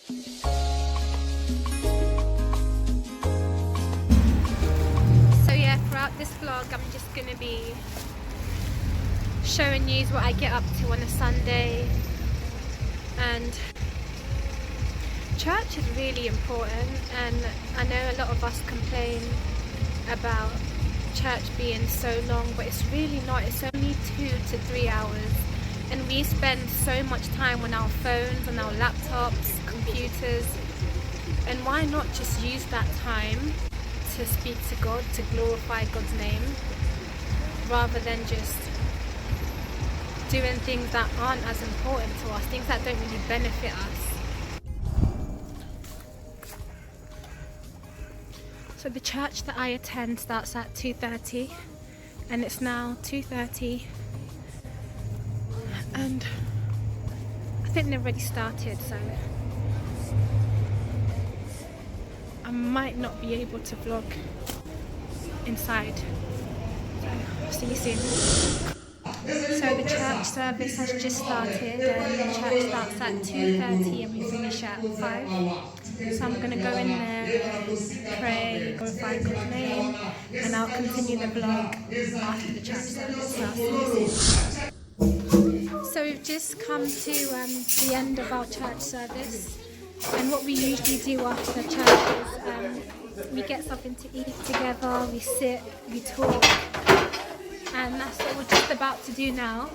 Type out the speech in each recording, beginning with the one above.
So yeah, throughout this vlog I'm just going to be showing you what I get up to on a Sunday. And church is really important, and I know a lot of us complain about church being so long, but it's really not. It's only 2 to 3 hours, and we spend so much time on our phones, on our laptops, computers, and why not just use that time to speak to God, to glorify God's name, rather than just doing things that aren't as important to us, things that don't really benefit us. So the church that I attend starts at 2:30, and it's now 2:30, and I think they've already started, so I might not be able to vlog inside. So see you soon. So the church service has just started, and the church starts at 2:30 and we finish at 5. So I'm going to go in there and pray, glorify God's name, and I'll continue the vlog after the church service. So I'll see you soon. So we've just come to the end of our church service, and what we usually do after the church is we get something to eat together, we sit, we talk, and that's what we're just about to do now.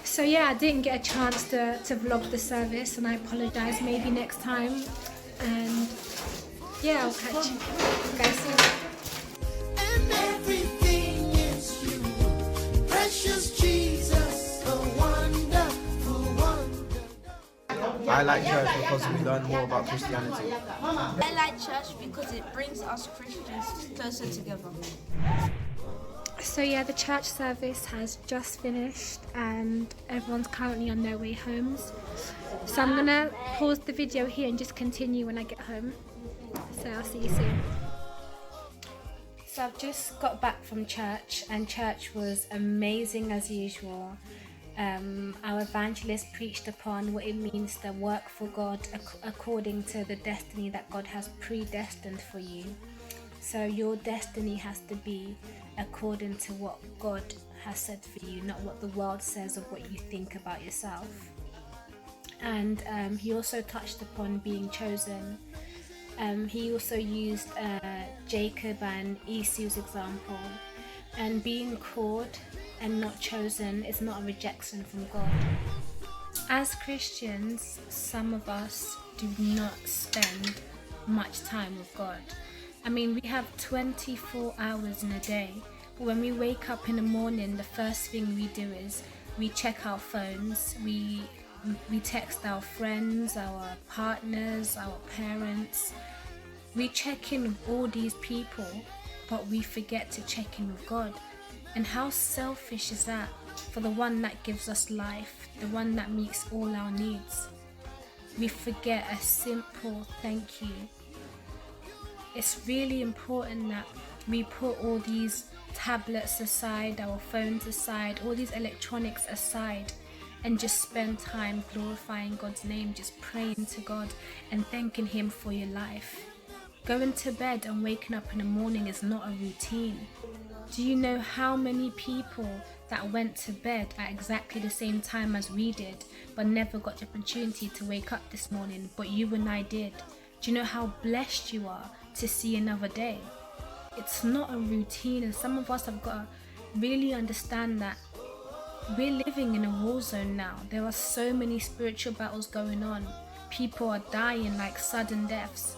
So yeah, I didn't get a chance to vlog the service, and I apologise, maybe next time. And yeah, I'll catch you guys soon. And everything is you, precious Jesus, a wonderful wonder. I like church because we learn more about Christianity. I like church because it brings us Christians closer together. So yeah, the church service has just finished and everyone's currently on their way homes. So I'm gonna pause the video here and just continue when I get home. So I'll see you soon. So I've just got back from church, and church was amazing as usual. Our evangelist preached upon what it means to work for God according to the destiny that God has predestined for you. So your destiny has to be according to what God has said for you, not what the world says or what you think about yourself. And he also touched upon being chosen. He also used Jacob and Esau's example. And being called and not chosen is not a rejection from God. As Christians, some of us do not spend much time with God. I mean, we have 24 hours in a day. But when we wake up in the morning, the first thing we do is we check our phones, we text our friends, our partners, our parents. We check in with all these people, but we forget to check in with God. And how selfish is that for the one that gives us life, the one that meets all our needs? We forget a simple thank you. It's really important that we put all these tablets aside, our phones aside, all these electronics aside, and just spend time glorifying God's name, just praying to God and thanking Him for your life. Going to bed and waking up in the morning is not a routine. Do you know how many people that went to bed at exactly the same time as we did, but never got the opportunity to wake up this morning, but you and I did? Do you know how blessed you are to see another day? It's not a routine, and some of us have got to really understand that we're living in a war zone now. There are so many spiritual battles going on. People are dying like sudden deaths.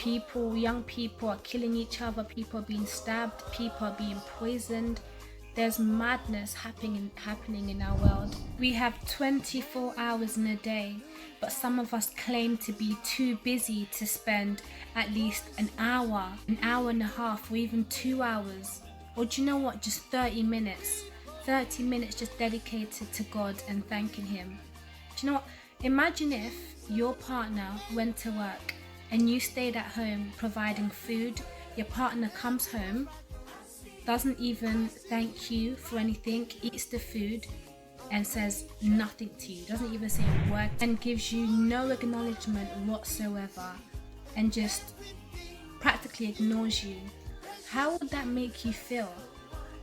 Young people are killing each other, people are being stabbed, people are being poisoned. There's madness happening in our world. We have 24 hours in a day, but some of us claim to be too busy to spend at least an hour and a half, or even 2 hours. Or do you know what, just 30 minutes. 30 minutes just dedicated to God and thanking Him. Do you know what, imagine if your partner went to work and you stayed at home providing food. Your partner comes home, doesn't even thank you for anything, eats the food, and says nothing to you, doesn't even say a word, and gives you no acknowledgement whatsoever, and just practically ignores you, how would that make you feel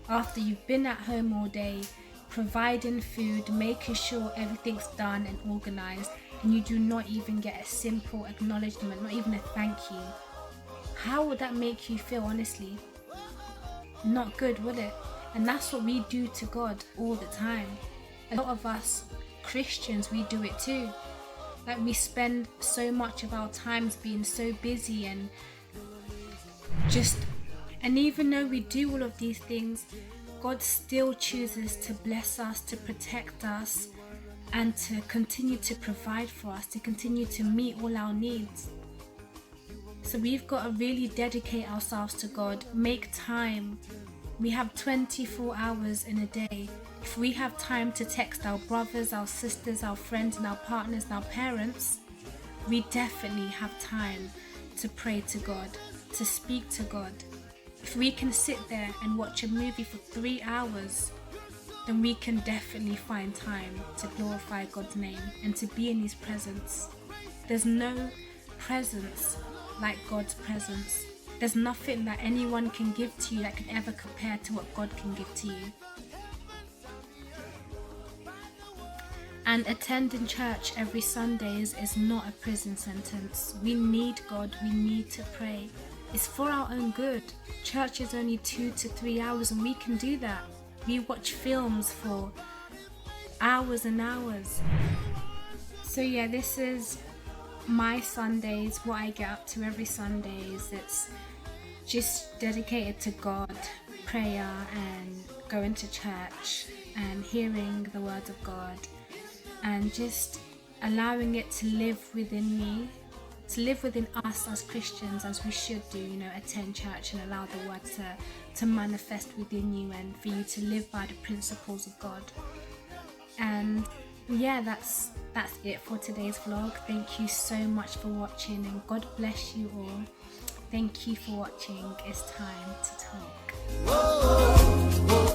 after you've been at home all day, providing food, making sure everything's done and organized, and you do not even get a simple acknowledgement, not even a thank you? How would that make you feel, honestly? Not good, would it? And that's what we do to God all the time. A lot of us Christians, we do it too. Like, we spend so much of our times being so busy and even though we do all of these things, God still chooses to bless us, to protect us, and to continue to provide for us, to continue to meet all our needs. So we've got to really dedicate ourselves to God, make time. We have 24 hours in a day. If we have time to text our brothers, our sisters, our friends and our partners and our parents, we definitely have time to pray to God, to speak to God. If we can sit there and watch a movie for 3 hours, then we can definitely find time to glorify God's name and to be in His presence. There's no presence like God's presence. There's nothing that anyone can give to you that can ever compare to what God can give to you. And attending church every Sunday is not a prison sentence. We need God, we need to pray. It's for our own good. Church is only 2 to 3 hours and we can do that. We watch films for hours and hours. So yeah, this is my Sundays, what I get up to every Sundays. It's just dedicated to God, prayer and going to church and hearing the word of God and just allowing it to live within me, to live within us as Christians, as we should do, attend church and allow the word to manifest within you and for you to live by the principles of God. And yeah, that's it for today's vlog. Thank you so much for watching and God bless you all. Thank you for watching. It's time to talk. Whoa, whoa.